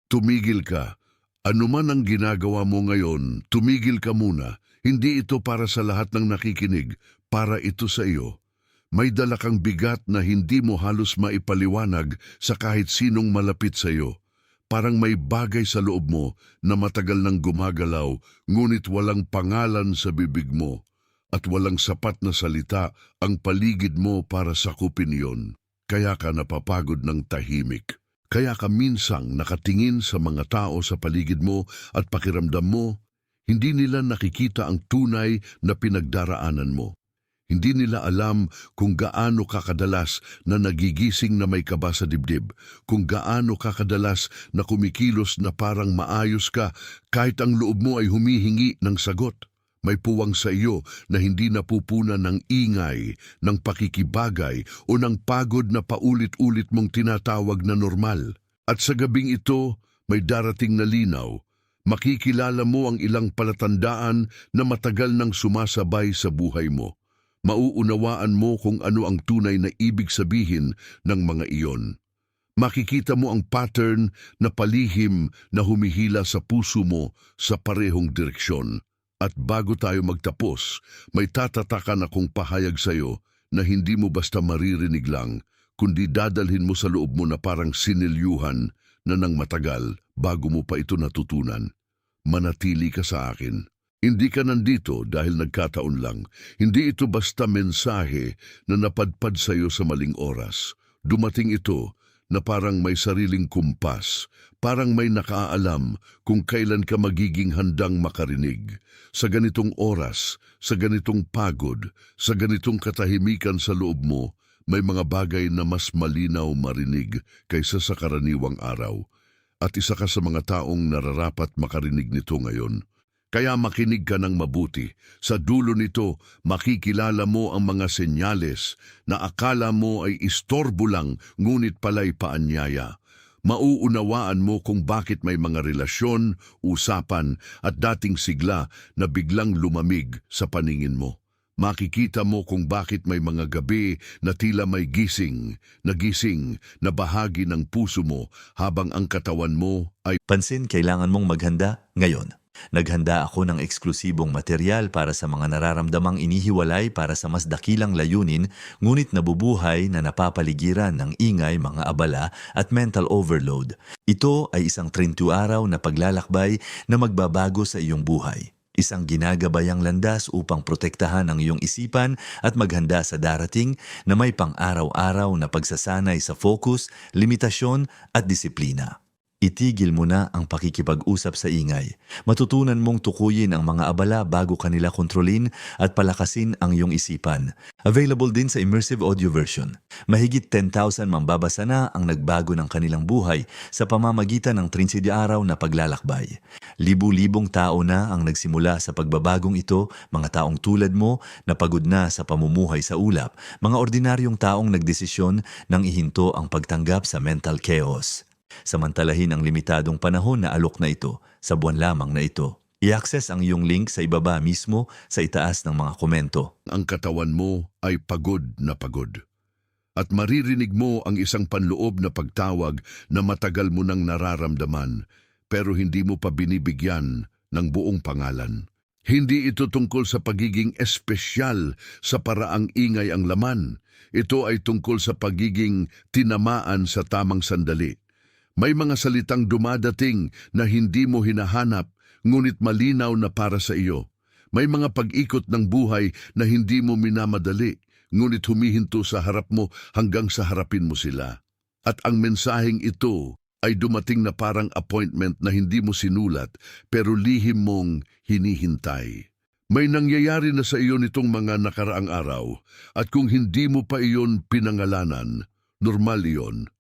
Tumigil ka. Ano man ang ginagawa mo ngayon, tumigil ka muna. Hindi ito para sa lahat ng nakikinig, para ito sa iyo. May dala kang bigat na hindi mo halos maipaliwanag sa kahit sinong malapit sa iyo. Parang may bagay sa loob mo na matagal nang gumagalaw, ngunit walang pangalan sa bibig mo. At walang sapat na salita ang paligid mo para sakupin iyon. Kaya ka napapagod ng tahimik. Kaya ka minsang nakatingin sa mga tao sa paligid mo at pakiramdam mo, hindi nila nakikita ang tunay na pinagdaraanan mo. Hindi nila alam kung gaano ka kadalas na nagigising na may kaba sa dibdib, kung gaano ka kadalas na kumikilos na parang maayos ka kahit ang loob mo ay humihingi ng sagot. May puwang sa iyo na hindi napupunan ng ingay, ng pakikibagay o ng pagod na paulit-ulit mong tinatawag na normal. At sa gabing ito, may darating na linaw. Makikilala mo ang ilang palatandaan na matagal nang sumasabay sa buhay mo. Mauunawaan mo kung ano ang tunay na ibig sabihin ng mga iyon. Makikita mo ang pattern na palihim na humihila sa puso mo sa parehong direksyon. At bago tayo magtapos, may tatatakan akong pahayag sa iyo na hindi mo basta maririnig lang, kundi dadalhin mo sa loob mo na parang sinilyuhan na nang matagal bago mo pa ito natutunan. Manatili ka sa akin. Hindi ka nandito dahil nagkataon lang. Hindi ito basta mensahe na napadpad sa iyo sa maling oras. Dumating ito na parang may sariling kumpas, parang may nakaalam kung kailan ka magiging handang makarinig. Sa ganitong oras, sa ganitong pagod, sa ganitong katahimikan sa loob mo, may mga bagay na mas malinaw marinig kaysa sa karaniwang araw. At isa ka sa mga taong nararapat makarinig nito ngayon. Kaya makinig ka ng mabuti. Sa dulo nito, makikilala mo ang mga senyales na akala mo ay istorbo lang, ngunit pala'y paanyaya. Mauunawaan mo kung bakit may mga relasyon, usapan at dating sigla na biglang lumamig sa paningin mo. Makikita mo kung bakit may mga gabi na tila may nagising na bahagi ng puso mo habang ang katawan mo ay Pansin, kailangan mong maghanda ngayon. Naghanda ako ng eksklusibong material para sa mga nararamdamang inihiwalay para sa mas dakilang layunin, ngunit nabubuhay na napapaligiran ng ingay, mga abala at mental overload. Ito ay isang 32 araw na paglalakbay na magbabago sa iyong buhay. Isang ginagabayang landas upang protektahan ang iyong isipan at maghanda sa darating na may pang-araw-araw na pagsasanay sa focus, limitasyon at disiplina. Itigil mo na ang pakikipag-usap sa ingay. Matutunan mong tukuyin ang mga abala bago kanila kontrolin at palakasin ang iyong isipan. Available din sa immersive audio version. Mahigit 10,000 mambabasa na ang nagbago ng kanilang buhay sa pamamagitan ng 30 araw na paglalakbay. Libu-libong tao na ang nagsimula sa pagbabagong ito, mga taong tulad mo na pagod na sa pamumuhay sa ulap, mga ordinaryong taong nagdesisyon nang ihinto ang pagtanggap sa mental chaos. Samantalahin ang limitadong panahon na alok na ito sa buwan lamang na ito. I-access ang iyong link sa ibaba mismo sa itaas ng mga komento. ang katawan mo ay pagod na pagod. At maririnig mo ang isang panloob na pagtawag na matagal mo nang nararamdaman, pero hindi mo pa binibigyan ng buong pangalan. Hindi ito tungkol sa pagiging espesyal sa paraang ingay ang laman. Ito ay tungkol sa pagiging tinamaan sa tamang sandali. May mga salitang dumadating na hindi mo hinahanap, ngunit malinaw na para sa iyo. May mga pag-ikot ng buhay na hindi mo minamadali, ngunit humihinto sa harap mo hanggang sa harapin mo sila. At ang mensaheng ito ay dumating na parang appointment na hindi mo sinulat, pero lihim mong hinihintay. May nangyayari na sa iyo nitong mga nakaraang araw, at kung hindi mo pa iyon pinangalanan, normal iyon.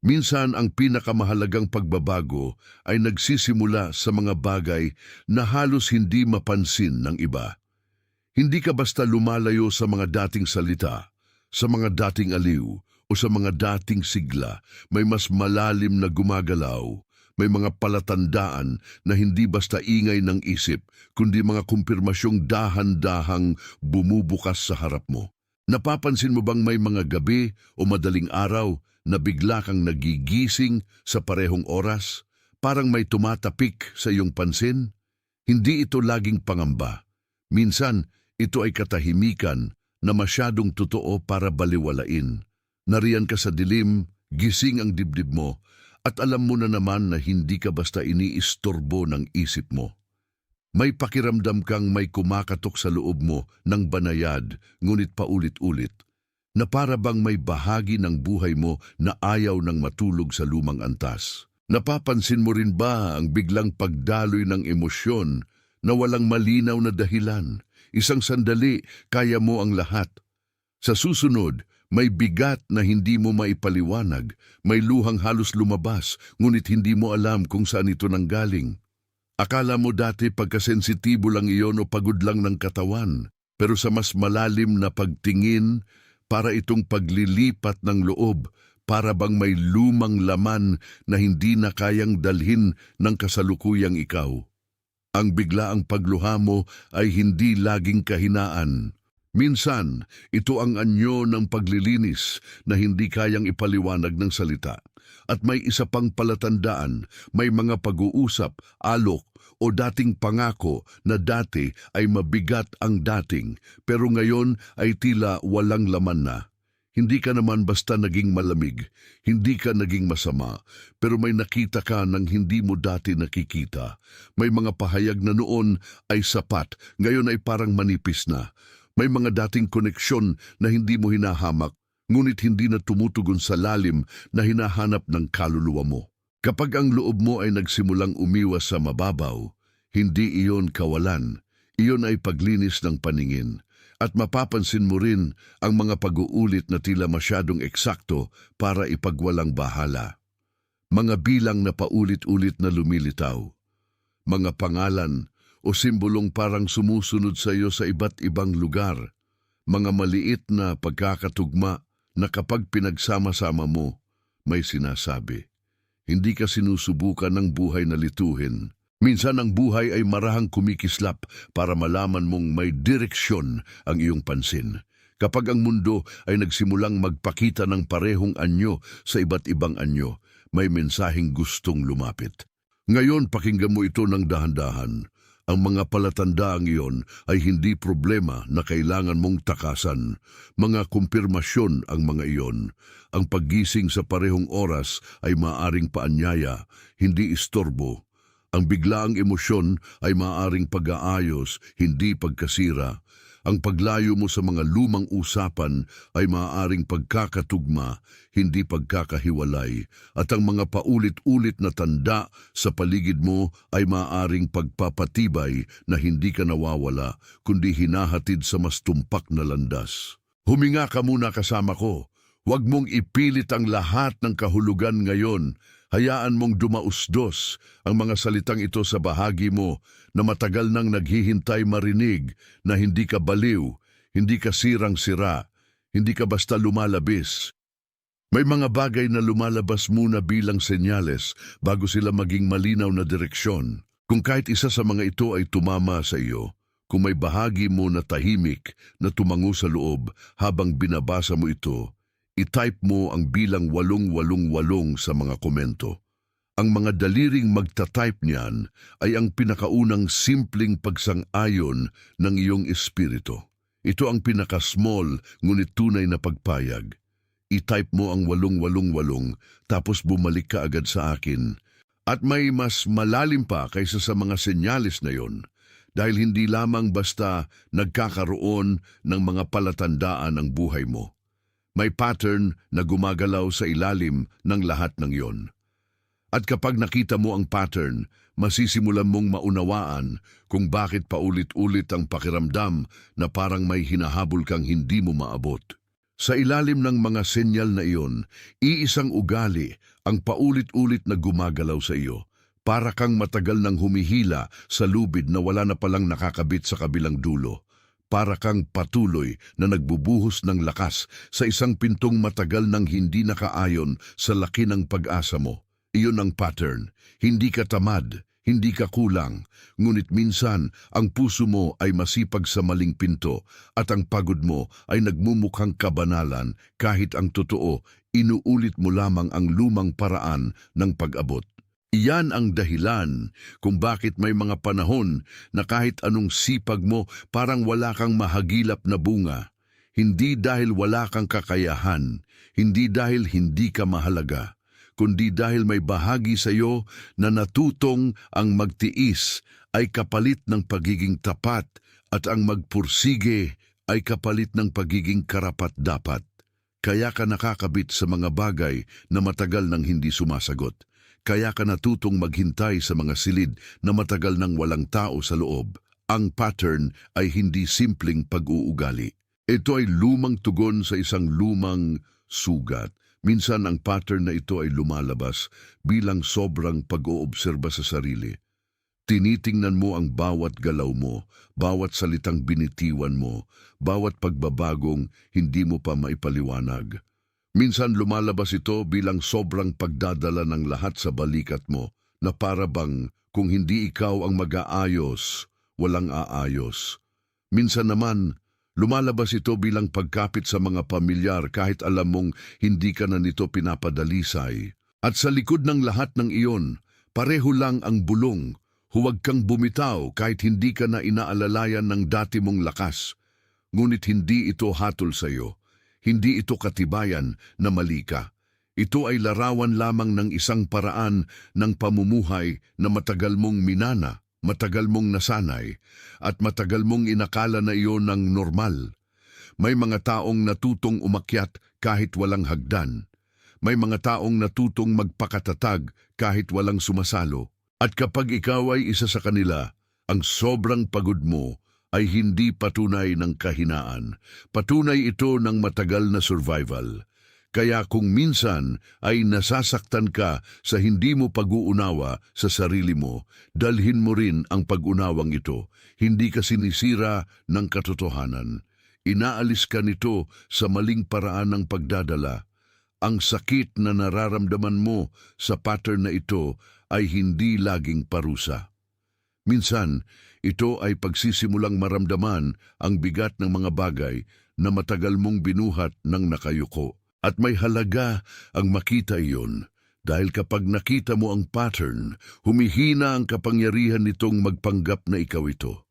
Minsan ang pinakamahalagang pagbabago ay nagsisimula sa mga bagay na halos hindi mapansin ng iba. Hindi ka basta lumalayo sa mga dating salita, sa mga dating aliw, o sa mga dating sigla. May mas malalim na gumagalaw. May mga palatandaan na hindi basta ingay ng isip, kundi mga kumpirmasyong dahan-dahang bumubukas sa harap mo. Napapansin mo bang may mga gabi o madaling araw na bigla kang nagigising sa parehong oras? Parang may tumatapik sa iyong pansin? Hindi ito laging pangamba. Minsan, ito ay katahimikan na masyadong totoo para baliwalain. Nariyan ka sa dilim, gising ang dibdib mo, at alam mo na naman na hindi ka basta iniistorbo ng isip mo. May pakiramdam kang may kumakatok sa loob mo ng banayad, ngunit paulit-ulit, na para bang may bahagi ng buhay mo na ayaw nang matulog sa lumang antas. Napapansin mo rin ba ang biglang pagdaloy ng emosyon na walang malinaw na dahilan? Isang sandali, kaya mo ang lahat. Sa susunod, may bigat na hindi mo maipaliwanag, may luhang halos lumabas, ngunit hindi mo alam kung saan ito nanggaling. Akala mo dati pagkasensitibo lang iyon o pagod lang ng katawan, pero sa mas malalim na pagtingin, para itong paglilipat ng loob, para bang may lumang laman na hindi na kayang dalhin ng kasalukuyang ikaw. Ang biglaang pagluha mo ay hindi laging kahinaan. Minsan, ito ang anyo ng paglilinis na hindi kayang ipaliwanag ng salita. At may isa pang palatandaan, may mga pag-uusap, alok, o dating pangako na dati ay mabigat ang dating, pero ngayon ay tila walang laman na. Hindi ka naman basta naging malamig, hindi ka naging masama, pero may nakita ka ng hindi mo dati nakikita. May mga pahayag na noon ay sapat, ngayon ay parang manipis na. May mga dating koneksyon na hindi mo hinahamak, ngunit hindi na tumutugon sa lalim na hinahanap ng kaluluwa mo. Kapag ang loob mo ay nagsimulang umiwas sa mababaw, hindi iyon kawalan, iyon ay paglinis ng paningin. At mapapansin mo rin ang mga pag-uulit na tila masyadong eksakto para ipagwalang bahala. Mga bilang na paulit-ulit na lumilitaw. Mga pangalan o simbolong parang sumusunod sa iyo sa iba't ibang lugar. Mga maliit na pagkakatugma na kapag pinagsama-sama mo, may sinasabi. Hindi ka sinusubukan ng buhay na lituhin. Minsan ang buhay ay marahang kumikislap para malaman mong may direksyon ang iyong pansin. Kapag ang mundo ay nagsimulang magpakita ng parehong anyo sa iba't ibang anyo, may mensaheng gustong lumapit. Ngayon pakinggan mo ito ng dahan-dahan. Ang mga palatandaang iyon ay hindi problema na kailangan mong takasan. Mga kumpirmasyon ang mga iyon. Ang paggising sa parehong oras ay maaring paanyaya, hindi istorbo. Ang biglaang emosyon ay maaaring pag-aayos, hindi pagkasira. Ang paglayo mo sa mga lumang usapan ay maaaring pagkakatugma, hindi pagkakahiwalay. At ang mga paulit-ulit na tanda sa paligid mo ay maaaring pagpapatibay na hindi ka nawawala, kundi hinahatid sa mas tumpak na landas. Huminga ka muna kasama ko. Huwag mong ipilit ang lahat ng kahulugan ngayon. Hayaan mong dumausdos ang mga salitang ito sa bahagi mo na matagal nang naghihintay marinig na hindi ka baliw, hindi ka sirang-sira, hindi ka basta lumalabis. May mga bagay na lumalabas muna bilang senyales bago sila maging malinaw na direksyon. Kung kahit isa sa mga ito ay tumama sa iyo, kung may bahagi mo na tahimik na tumango sa loob habang binabasa mo ito, i-type mo ang bilang 888 sa mga komento. Ang mga daliring magta-type niyan ay ang pinakaunang simpleng pagsang-ayon ng iyong espiritu. Ito ang pinaka-small ngunit tunay na pagpayag. I-type mo ang 888 tapos bumalik ka agad sa akin. At may mas malalim pa kaysa sa mga senyales na yon. Dahil hindi lamang basta nagkakaroon ng mga palatandaan ang buhay mo. May pattern na gumagalaw sa ilalim ng lahat ng iyon. At kapag nakita mo ang pattern, masisimulan mong maunawaan kung bakit paulit-ulit ang pakiramdam na parang may hinahabol kang hindi mo maabot. Sa ilalim ng mga senyal na iyon, iisang ugali ang paulit-ulit na gumagalaw sa iyo. Para kang matagal nang humihila sa lubid na wala na palang nakakabit sa kabilang dulo. Para kang patuloy na nagbubuhos ng lakas sa isang pintong matagal nang hindi nakaayon sa laki ng pag-asa mo. Iyon ang pattern. Hindi ka tamad, hindi ka kulang. Ngunit minsan, ang puso mo ay masipag sa maling pinto at ang pagod mo ay nagmumukhang kabanalan kahit ang totoo, inuulit mo lamang ang lumang paraan ng pag-abot. Iyan ang dahilan kung bakit may mga panahon na kahit anong sipag mo parang wala kang mahagilap na bunga. Hindi dahil wala kang kakayahan, hindi dahil hindi ka mahalaga, kundi dahil may bahagi sa iyo na natutong ang magtiis ay kapalit ng pagiging tapat at ang magpursige ay kapalit ng pagiging karapat-dapat. Kaya ka nakakabit sa mga bagay na matagal nang hindi sumasagot. Kaya ka natutong maghintay sa mga silid na matagal nang walang tao sa loob. Ang pattern ay hindi simpleng pag-uugali. Ito ay lumang tugon sa isang lumang sugat. Minsan ang pattern na ito ay lumalabas bilang sobrang pag-oobserba sa sarili. Tinitingnan mo ang bawat galaw mo, bawat salitang binitiwan mo, bawat pagbabagong hindi mo pa maipaliwanag. Minsan lumalabas ito bilang sobrang pagdadala ng lahat sa balikat mo na para bang kung hindi ikaw ang mag-aayos, walang aayos. Minsan naman, lumalabas ito bilang pagkapit sa mga pamilyar kahit alam mong hindi ka na nito pinapadalisay. At sa likod ng lahat ng iyon, pareho lang ang bulong. Huwag kang bumitaw kahit hindi ka na inaalalayan ng dati mong lakas. Ngunit hindi ito hatol sa iyo. Hindi ito katibayan na mali ka. Ito ay larawan lamang ng isang paraan ng pamumuhay na matagal mong minana, matagal mong nasanay, at matagal mong inakala na iyon ng normal. May mga taong natutong umakyat kahit walang hagdan. May mga taong natutong magpakatatag kahit walang sumasalo. At kapag ikaw ay isa sa kanila, ang sobrang pagod mo ay hindi patunay ng kahinaan. Patunay ito ng matagal na survival. Kaya kung minsan ay nasasaktan ka sa hindi mo pag-uunawa sa sarili mo, dalhin mo rin ang pag-unawang ito. Hindi ka sinisira ng katotohanan. Inaalis ka nito sa maling paraan ng pagdadala. Ang sakit na nararamdaman mo sa pattern na ito ay hindi laging parusa. Minsan, ito ay pagsisimulang maramdaman ang bigat ng mga bagay na matagal mong binuhat ng nakayuko. At may halaga ang makita iyon dahil kapag nakita mo ang pattern, humihina ang kapangyarihan nitong magpanggap na ikaw ito.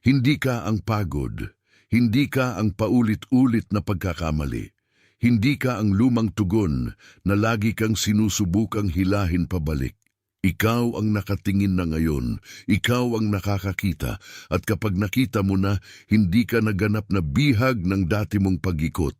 Hindi ka ang pagod, hindi ka ang paulit-ulit na pagkakamali, hindi ka ang lumang tugon na lagi kang sinusubukang hilahin pabalik. Ikaw ang nakatingin na ngayon, ikaw ang nakakakita, at kapag nakita mo na, hindi ka naganap na bihag ng dati mong pag-ikot.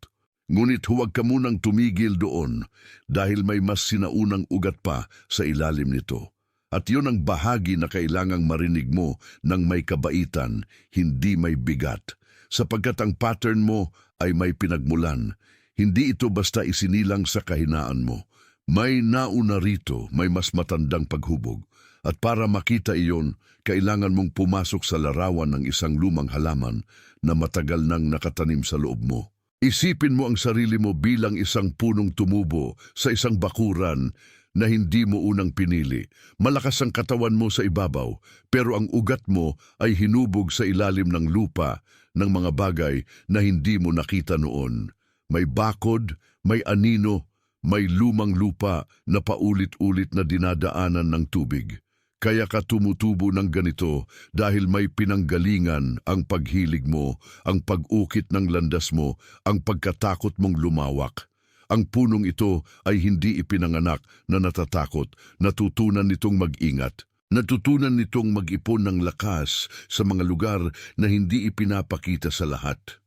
Ngunit huwag ka munang tumigil doon dahil may mas sinaunang ugat pa sa ilalim nito. At yun ang bahagi na kailangang marinig mo ng may kabaitan, hindi may bigat. Sapagkat ang pattern mo ay may pinagmulan, hindi ito basta isinilang sa kahinaan mo. May nauna rito, may mas matandang paghubog. At para makita iyon, kailangan mong pumasok sa larawan ng isang lumang halaman na matagal nang nakatanim sa loob mo. Isipin mo ang sarili mo bilang isang punong tumubo sa isang bakuran na hindi mo unang pinili. Malakas ang katawan mo sa ibabaw, pero ang ugat mo ay hinubog sa ilalim ng lupa ng mga bagay na hindi mo nakita noon. May bakod, may anino, may lumang lupa na paulit-ulit na dinadaanan ng tubig. Kaya ka tumutubo ng ganito dahil may pinanggalingan ang paghilig mo, ang pag-ukit ng landas mo, ang pagkatakot mong lumawak. Ang punong ito ay hindi ipinanganak na natatakot, natutunan nitong mag-ingat. Natutunan nitong mag-ipon ng lakas sa mga lugar na hindi ipinapakita sa lahat.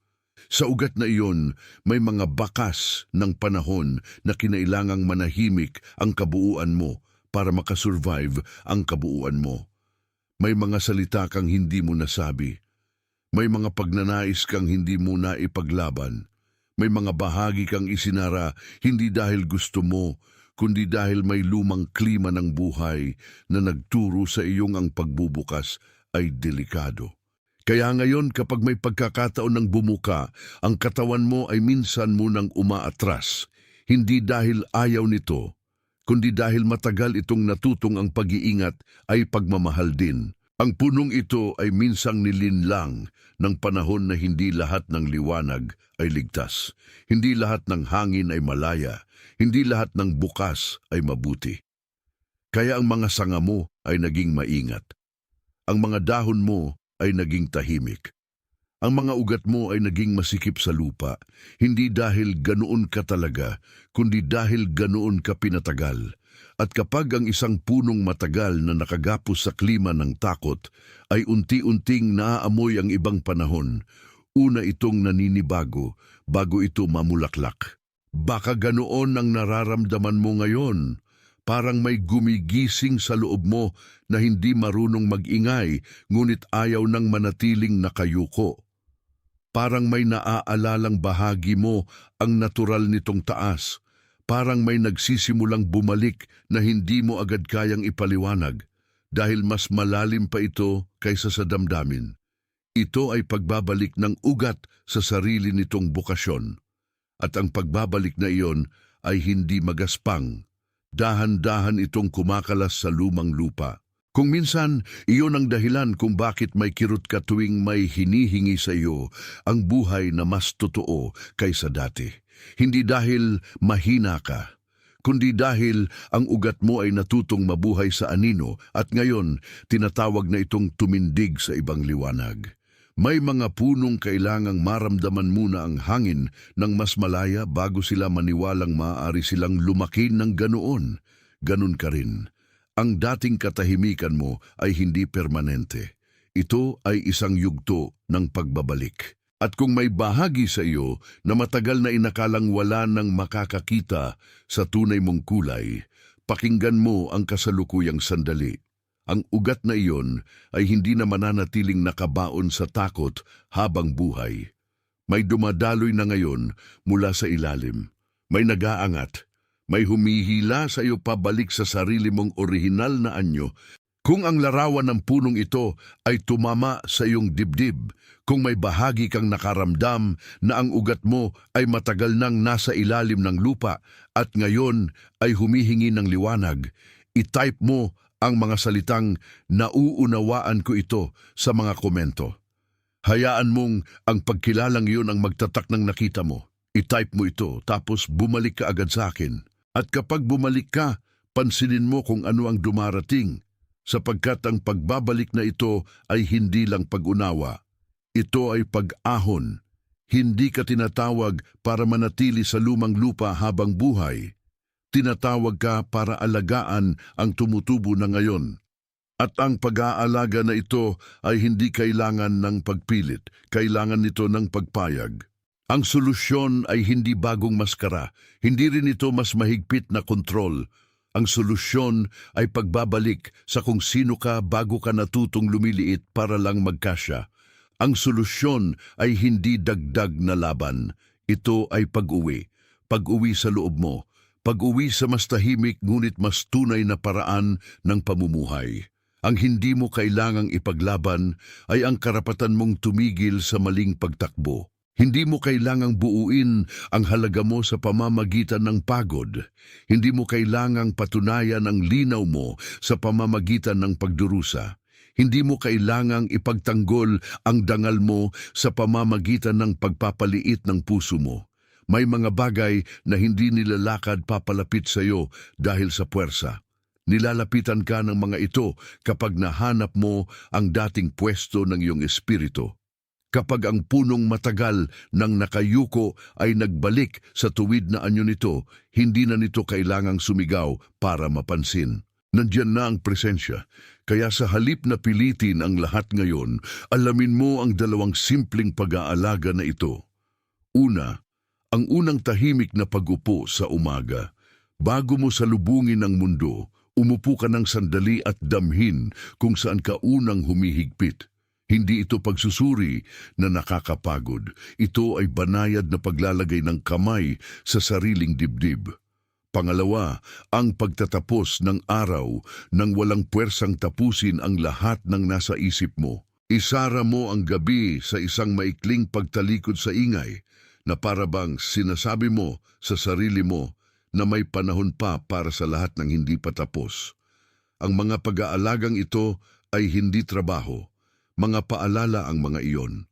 Sa ugat na iyon, may mga bakas ng panahon na kinailangang manahimik ang kabuuan mo para makasurvive ang kabuuan mo. May mga salita kang hindi mo nasabi. May mga pagnanais kang hindi mo na ipaglaban. May mga bahagi kang isinara hindi dahil gusto mo, kundi dahil may lumang klima ng buhay na nagturo sa iyong ang pagbubukas ay delikado. Kaya ngayon kapag may pagkakataon ng bumuka, ang katawan mo ay minsan munang umaatras. Hindi dahil ayaw nito, kundi dahil matagal itong natutong ang pag-iingat ay pagmamahal din. Ang punong ito ay minsang nilinlang ng panahon na hindi lahat ng liwanag ay ligtas. Hindi lahat ng hangin ay malaya. Hindi lahat ng bukas ay mabuti. Kaya ang mga sanga mo ay naging maingat. Ang mga dahon mo ay naging tahimik. Ang mga ugat mo ay naging masikip sa lupa, hindi dahil ganoon ka talaga, kundi dahil ganoon ka pinatagal. At kapag ang isang punong matagal na nakagapos sa klima ng takot ay unti-unting naaamoy ang ibang panahon, una itong naninibago bago ito mamulaklak. Baka ganoon ang nararamdaman mo ngayon. Parang may gumigising sa loob mo na hindi marunong mag-ingay, ngunit ayaw nang manatiling nakayuko. Parang may naaalalang bahagi mo ang natural nitong taas. Parang may nagsisimulang bumalik na hindi mo agad kayang ipaliwanag dahil mas malalim pa ito kaysa sa damdamin. Ito ay pagbabalik ng ugat sa sarili nitong bukasyon. At ang pagbabalik na iyon ay hindi magaspang. Dahan-dahan itong kumakalas sa lumang lupa. Kung minsan, iyon ang dahilan kung bakit may kirot ka tuwing may hinihingi sa iyo ang buhay na mas totoo kaysa dati. Hindi dahil mahina ka, kundi dahil ang ugat mo ay natutong mabuhay sa anino at ngayon tinatawag na itong tumindig sa ibang liwanag. May mga punong kailangang maramdaman muna ang hangin ng mas malaya bago sila maniwalang maaari silang lumaki ng ganoon. Ganon ka rin. Ang dating katahimikan mo ay hindi permanente. Ito ay isang yugto ng pagbabalik. At kung may bahagi sa iyo na matagal na inakalang wala nang makakakita sa tunay mong kulay, pakinggan mo ang kasalukuyang sandali. Ang ugat na iyon ay hindi na mananatiling nakabaon sa takot habang buhay. May dumadaloy na ngayon mula sa ilalim. May nagaangat. May humihila sa iyo pabalik sa sarili mong orihinal na anyo. Kung ang larawan ng punong ito ay tumama sa iyong dibdib, kung may bahagi kang nakaramdam na ang ugat mo ay matagal nang nasa ilalim ng lupa at ngayon ay humihingi ng liwanag, i-type mo ang mga salitang nauunawaan ko ito sa mga komento. Hayaan mong ang pagkilalang iyon ang magtatak ng nakita mo. I-type mo ito tapos bumalik ka agad sa akin. At kapag bumalik ka, pansinin mo kung ano ang dumarating, sapagkat ang pagbabalik na ito ay hindi lang pag-unawa. Ito ay pag-ahon. Hindi ka tinatawag para manatili sa lumang lupa habang buhay. Tinatawag ka para alagaan ang tumutubo na ngayon. At ang pag-aalaga na ito ay hindi kailangan ng pagpilit, kailangan nito ng pagpayag. Ang solusyon ay hindi bagong maskara, hindi rin ito mas mahigpit na kontrol. Ang solusyon ay pagbabalik sa kung sino ka bago ka natutong lumiliit para lang magkasya. Ang solusyon ay hindi dagdag na laban. Ito ay pag-uwi. Pag-uwi sa loob mo. Pag-uwi sa mas tahimik ngunit mas tunay na paraan ng pamumuhay. Ang hindi mo kailangang ipaglaban ay ang karapatan mong tumigil sa maling pagtakbo. Hindi mo kailangang buuin ang halaga mo sa pamamagitan ng pagod. Hindi mo kailangang patunayan ang linaw mo sa pamamagitan ng pagdurusa. Hindi mo kailangang ipagtanggol ang dangal mo sa pamamagitan ng pagpapaliit ng puso mo. May mga bagay na hindi nilalakad papalapit sa iyo dahil sa puwersa. Nilalapitan ka ng mga ito kapag nahanap mo ang dating pwesto ng iyong espiritu. Kapag ang punong matagal ng nakayuko ay nagbalik sa tuwid na anyo nito, hindi na nito kailangang sumigaw para mapansin. Nandiyan na ang presensya, kaya sa halip na pilitin ang lahat ngayon, alamin mo ang dalawang simpleng pag-aalaga na ito. Una, ang unang tahimik na pag-upo sa umaga. Bago mo salubungin ang mundo, umupo ka ng sandali at damhin kung saan ka unang humihigpit. Hindi ito pagsusuri na nakakapagod. Ito ay banayad na paglalagay ng kamay sa sariling dibdib. Pangalawa, ang pagtatapos ng araw nang walang puwersang tapusin ang lahat ng nasa isip mo. Isara mo ang gabi sa isang maikling pagtalikod sa ingay na parabang sinasabi mo sa sarili mo na may panahon pa para sa lahat ng hindi pa tapos. Ang mga pag-aalagang ito ay hindi trabaho. Mga paalala ang mga iyon.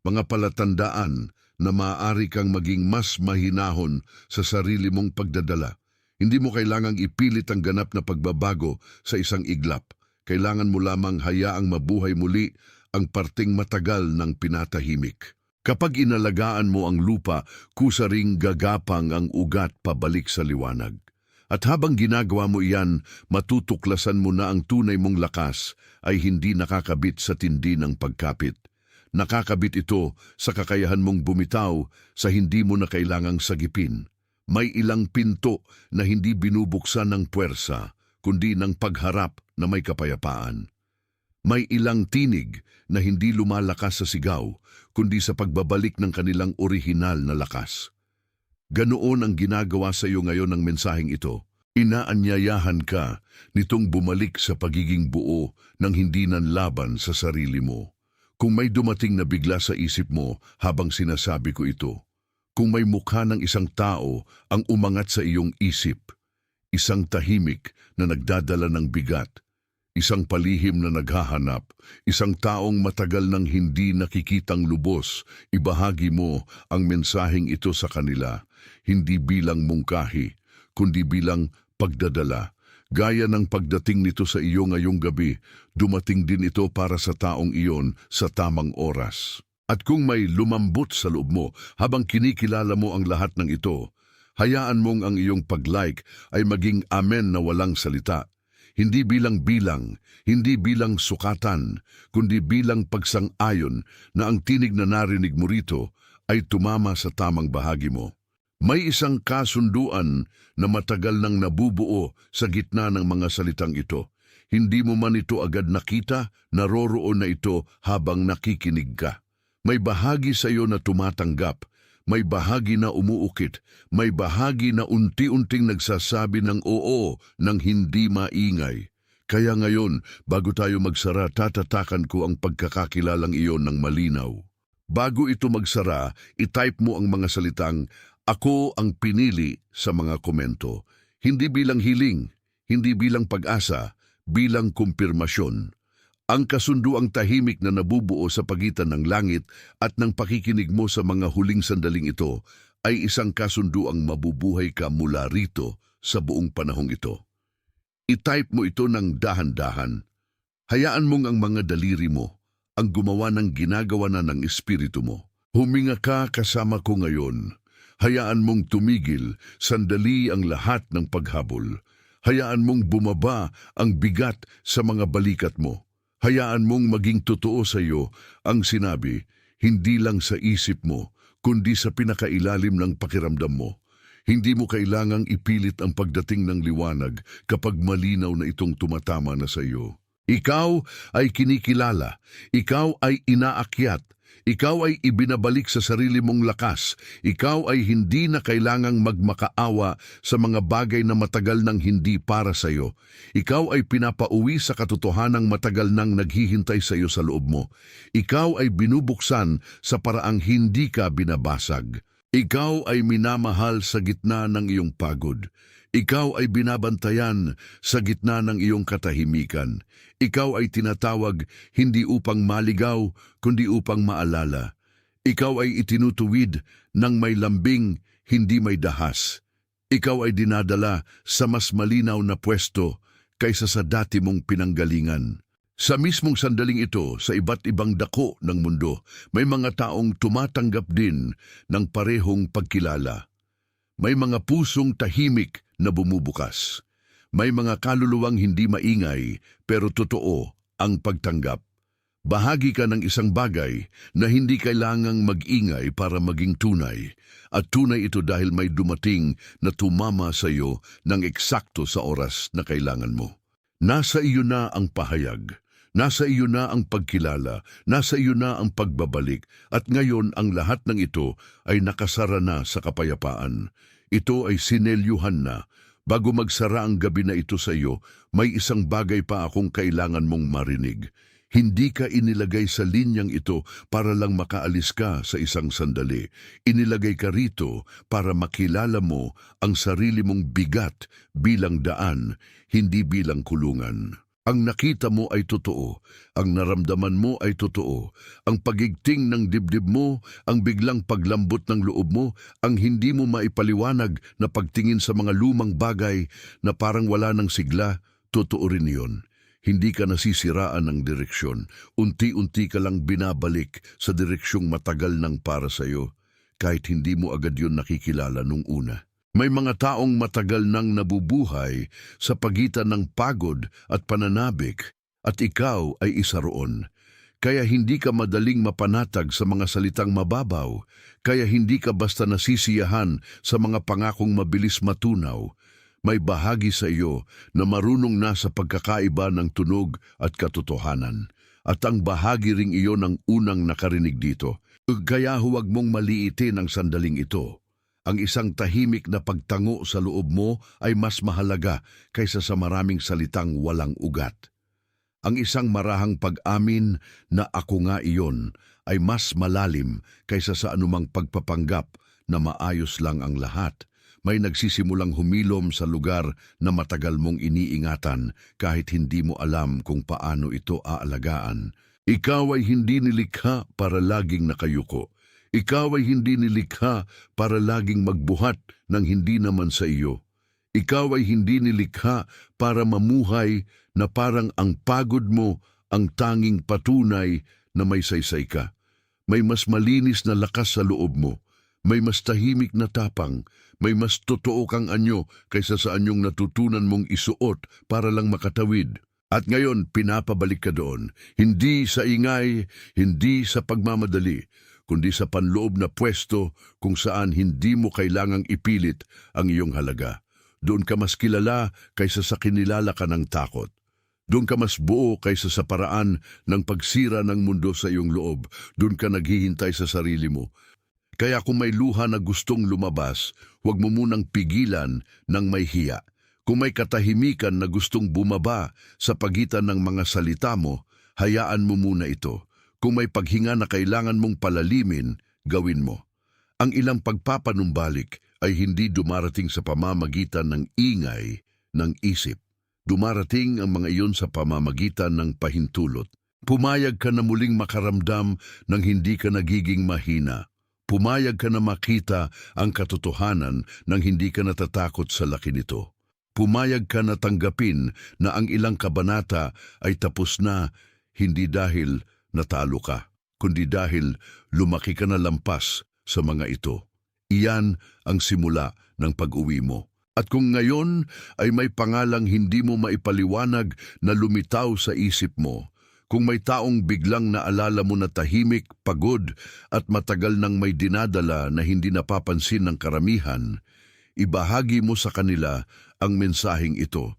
Mga palatandaan na maaari kang maging mas mahinahon sa sarili mong pagdadala. Hindi mo kailangang ipilit ang ganap na pagbabago sa isang iglap. Kailangan mo lamang hayaang mabuhay muli ang parting matagal ng pinatahimik. Kapag inalagaan mo ang lupa, kusa ring gagapang ang ugat pabalik sa liwanag. At habang ginagawa mo iyan, matutuklasan mo na ang tunay mong lakas ay hindi nakakabit sa tindi ng pagkapit. Nakakabit ito sa kakayahan mong bumitaw sa hindi mo na kailangang sagipin. May ilang pinto na hindi binubuksan ng puwersa, kundi ng pagharap na may kapayapaan. May ilang tinig na hindi lumalakas sa sigaw, kundi sa pagbabalik ng kanilang orihinal na lakas. Ganoon ang ginagawa sa iyo ngayon ng mensaheng ito. Inaanyayahan ka nitong bumalik sa pagiging buo ng hindi nanlaban sa sarili mo. Kung may dumating na bigla sa isip mo habang sinasabi ko ito, kung may mukha ng isang tao ang umangat sa iyong isip, isang tahimik na nagdadala ng bigat, isang palihim na naghahanap, isang taong matagal nang hindi nakikitang lubos, ibahagi mo ang mensaheng ito sa kanila, hindi bilang mungkahi, kundi bilang pagdadala. Gaya ng pagdating nito sa iyo ngayong gabi, dumating din ito para sa taong iyon sa tamang oras. At kung may lumambot sa loob mo habang kinikilala mo ang lahat ng ito, hayaan mong ang iyong pag-like ay maging amen na walang salita. Hindi bilang, hindi bilang sukatan, kundi bilang pagsang-ayon na ang tinig na narinig mo rito ay tumama sa tamang bahagi mo. May isang kasunduan na matagal nang nabubuo sa gitna ng mga salitang ito. Hindi mo man ito agad nakita, naroroon na ito habang nakikinig ka. May bahagi sa iyo na tumatanggap, may bahagi na umuukit, may bahagi na unti-unting nagsasabi ng oo nang hindi maingay. Kaya ngayon, bago tayo magsara, tatatakan ko ang pagkakakilalang iyon ng malinaw. Bago ito magsara, itype mo ang mga salitang "Ako ang pinili" sa mga komento. Hindi bilang hiling, hindi bilang pag-asa, bilang kumpirmasyon. Ang kasunduang tahimik na nabubuo sa pagitan ng langit at ng pakikinig mo sa mga huling sandaling ito ay isang kasunduang mabubuhay ka mula rito sa buong panahong ito. I-type mo ito ng dahan-dahan. Hayaan mong ang mga daliri mo ang gumawa ng ginagawa na ng espiritu mo. Huminga ka kasama ko ngayon. Hayaan mong tumigil, sandali ang lahat ng paghabol. Hayaan mong bumaba ang bigat sa mga balikat mo. Hayaan mong maging totoo sa iyo ang sinabi, hindi lang sa isip mo, kundi sa pinakailalim ng pakiramdam mo. Hindi mo kailangang ipilit ang pagdating ng liwanag kapag malinaw na itong tumatama na sa iyo. Ikaw ay kinikilala, ikaw ay inaakyat, ikaw ay ibinabalik sa sarili mong lakas. Ikaw ay hindi na kailangang magmakaawa sa mga bagay na matagal nang hindi para sa iyo. Ikaw ay pinapauwi sa katotohanang matagal nang naghihintay sa iyo sa loob mo. Ikaw ay binubuksan sa paraang hindi ka binabasag. Ikaw ay minamahal sa gitna ng iyong pagod. Ikaw ay binabantayan sa gitna ng iyong katahimikan. Ikaw ay tinatawag hindi upang maligaw, kundi upang maalala. Ikaw ay itinutuwid ng may lambing, hindi may dahas. Ikaw ay dinadala sa mas malinaw na pwesto kaysa sa dati mong pinanggalingan. Sa mismong sandaling ito, sa iba't ibang dako ng mundo, may mga taong tumatanggap din ng parehong pagkilala. May mga pusong tahimik na bumubukas. May mga kaluluwang hindi maingay pero totoo ang pagtanggap. Bahagi ka ng isang bagay na hindi kailangang mag-ingay para maging tunay. At tunay ito dahil may dumating na tumama sa iyo ng eksakto sa oras na kailangan mo. Nasa iyo na ang pahayag. Nasa iyo na ang pagkilala. Nasa iyo na ang pagbabalik. At ngayon ang lahat ng ito ay nakasara na sa kapayapaan. Ito ay sinelyuhan na. Bago magsara ang gabi na ito sa iyo, may isang bagay pa akong kailangan mong marinig. Hindi ka inilagay sa linyang ito para lang makaalis ka sa isang sandali. Inilagay ka rito para makilala mo ang sarili mong bigat bilang daan, hindi bilang kulungan. Ang nakita mo ay totoo, ang naramdaman mo ay totoo, ang pagigting ng dibdib mo, ang biglang paglambot ng loob mo, ang hindi mo maipaliwanag na pagtingin sa mga lumang bagay na parang wala ng sigla, totoo rin iyon. Hindi ka nasisiraan ng direksyon, unti-unti ka lang binabalik sa direksyong matagal nang para sa iyo, kahit hindi mo agad yun nakikilala nung una. May mga taong matagal nang nabubuhay sa pagitan ng pagod at pananabik at ikaw ay isa roon. Kaya hindi ka madaling mapanatag sa mga salitang mababaw, kaya hindi ka basta nasisiyahan sa mga pangakong mabilis matunaw. May bahagi sa iyo na marunong na sa pagkakaiba ng tunog at katotohanan. At ang bahagi ring iyon ang unang nakarinig dito. Kaya huwag mong maliitin ang sandaling ito. Ang isang tahimik na pagtango sa loob mo ay mas mahalaga kaysa sa maraming salitang walang ugat. Ang isang marahang pag-amin na ako nga iyon ay mas malalim kaysa sa anumang pagpapanggap na maayos lang ang lahat. May nagsisimulang humilom sa lugar na matagal mong iniingatan kahit hindi mo alam kung paano ito aalagaan. Ikaw ay hindi nilikha para laging nakayuko. Ikaw ay hindi nilikha para laging magbuhat ng hindi naman sa iyo. Ikaw ay hindi nilikha para mamuhay na parang ang pagod mo ang tanging patunay na may saysay ka. May mas malinis na lakas sa loob mo. May mas tahimik na tapang. May mas totoo kang anyo kaysa sa anyong natutunan mong isuot para lang makatawid. At ngayon, pinapabalik ka doon. Hindi sa ingay, hindi sa pagmamadali, kundi sa panloob na pwesto kung saan hindi mo kailangang ipilit ang iyong halaga. Doon ka mas kilala kaysa sa kinilala ka ng takot. Doon ka mas buo kaysa sa paraan ng pagsira ng mundo sa iyong loob. Doon ka naghihintay sa sarili mo. Kaya kung may luha na gustong lumabas, huwag mo munang pigilan ng may hiya. Kung may katahimikan na gustong bumaba sa pagitan ng mga salita mo, hayaan mo muna ito. Kung may paghinga na kailangan mong palalimin, gawin mo. Ang ilang pagpapanumbalik ay hindi dumarating sa pamamagitan ng ingay ng isip. Dumarating ang mga iyon sa pamamagitan ng pahintulot. Pumayag ka na muling makaramdam ng hindi ka nagiging mahina. Pumayag ka na makita ang katotohanan ng hindi ka natatakot sa laki nito. Pumayag ka na tanggapin na ang ilang kabanata ay tapos na, hindi dahil natalo ka, kundi dahil lumaki ka na lampas sa mga ito. Iyan ang simula ng pag-uwi mo. At kung ngayon ay may pangalang hindi mo maipaliwanag na lumitaw sa isip mo, kung may taong biglang naalala mo na tahimik, pagod at matagal nang may dinadala na hindi napapansin ng karamihan, ibahagi mo sa kanila ang mensaheng ito,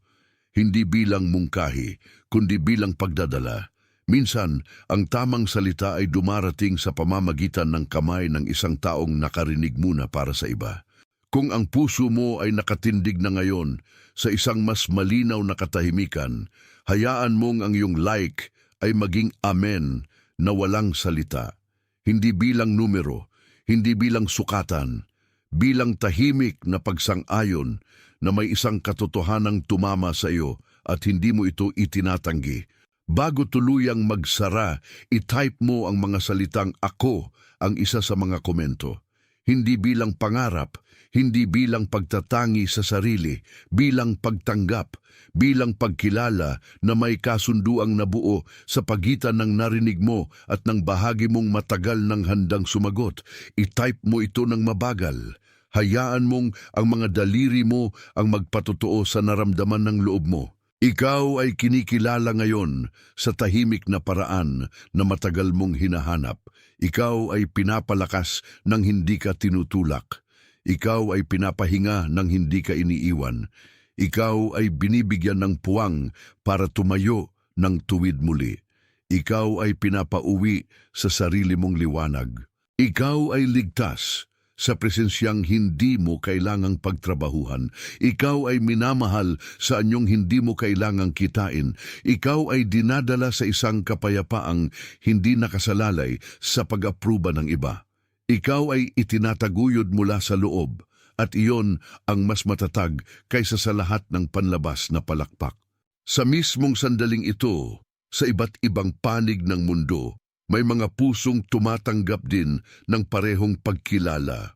hindi bilang mungkahi, kundi bilang pagdadala. Minsan, ang tamang salita ay dumarating sa pamamagitan ng kamay ng isang taong nakarinig muna para sa iba. Kung ang puso mo ay nakatindig na ngayon sa isang mas malinaw na katahimikan, hayaan mong ang iyong like ay maging amen na walang salita. Hindi bilang numero, hindi bilang sukatan, bilang tahimik na pagsang-ayon na may isang katotohanang tumama sa iyo at hindi mo ito itinatanggi. Bago tuluyang magsara, i-type mo ang mga salitang "ako" ang isa sa mga komento. Hindi bilang pangarap, hindi bilang pagtatangi sa sarili, bilang pagtanggap, bilang pagkilala na may kasunduang nabuo sa pagitan ng narinig mo at ng bahagi mong matagal ng handang sumagot. I-type mo ito ng mabagal. Hayaan mong ang mga daliri mo ang magpatotoo sa naramdaman ng loob mo. Ikaw ay kinikilala ngayon sa tahimik na paraan na matagal mong hinahanap. Ikaw ay pinapalakas ng hindi ka tinutulak. Ikaw ay pinapahinga ng hindi ka iniiwan. Ikaw ay binibigyan ng puwang para tumayo ng tuwid muli. Ikaw ay pinapauwi sa sarili mong liwanag. Ikaw ay ligtas sa presensyang hindi mo kailangang pagtrabahuhan. Ikaw ay minamahal sa anyong hindi mo kailangang kitain. Ikaw ay dinadala sa isang kapayapaang hindi nakasalalay sa pag-apruba ng iba. Ikaw ay itinataguyod mula sa loob at iyon ang mas matatag kaysa sa lahat ng panlabas na palakpak. Sa mismong sandaling ito, sa iba't ibang panig ng mundo, may mga pusong tumatanggap din ng parehong pagkilala.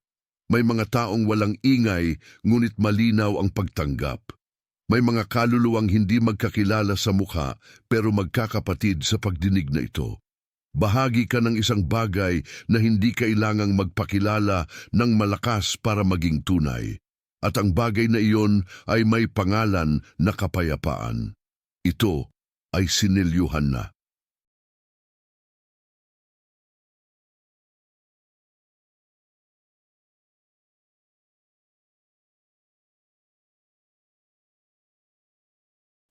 May mga taong walang ingay ngunit malinaw ang pagtanggap. May mga kaluluwang hindi magkakilala sa mukha pero magkakapatid sa pagdinig na ito. Bahagi ka ng isang bagay na hindi kailangang magpakilala ng malakas para maging tunay. At ang bagay na iyon ay may pangalan na kapayapaan. Ito ay sinilyuhan na.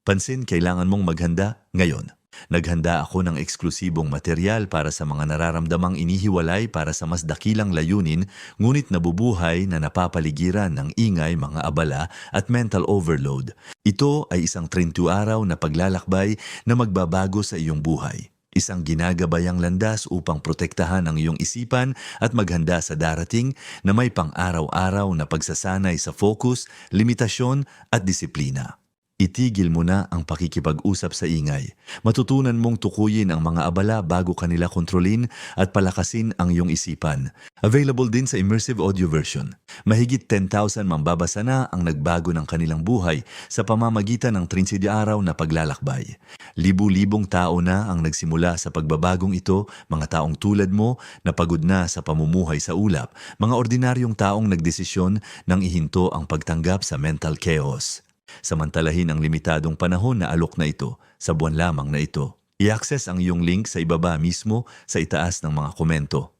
Pansin, kailangan mong maghanda ngayon. Naghanda ako ng eksklusibong material para sa mga nararamdamang inihiwalay para sa mas dakilang layunin, ngunit nabubuhay na napapaligiran ng ingay, mga abala at mental overload. Ito ay isang 30 araw na paglalakbay na magbabago sa iyong buhay. Isang ginagabayang landas upang protektahan ang iyong isipan at maghanda sa darating na may pang-araw-araw na pagsasanay sa focus, limitasyon at disiplina. Itigil mo na ang pakikipag-usap sa ingay. Matutunan mong tukuyin ang mga abala bago kanila kontrolin at palakasin ang iyong isipan. Available din sa immersive audio version. Mahigit 10,000 mambabasa na ang nagbago ng kanilang buhay sa pamamagitan ng 30 araw na paglalakbay. Libu-libong tao na ang nagsimula sa pagbabagong ito, mga taong tulad mo na pagod na sa pamumuhay sa ulap, mga ordinaryong taong nagdesisyon nang ihinto ang pagtanggap sa mental chaos. Samantalahin ang limitadong panahon na alok na ito sa buwan lamang na ito. I-access ang iyong link sa ibaba mismo sa itaas ng mga komento.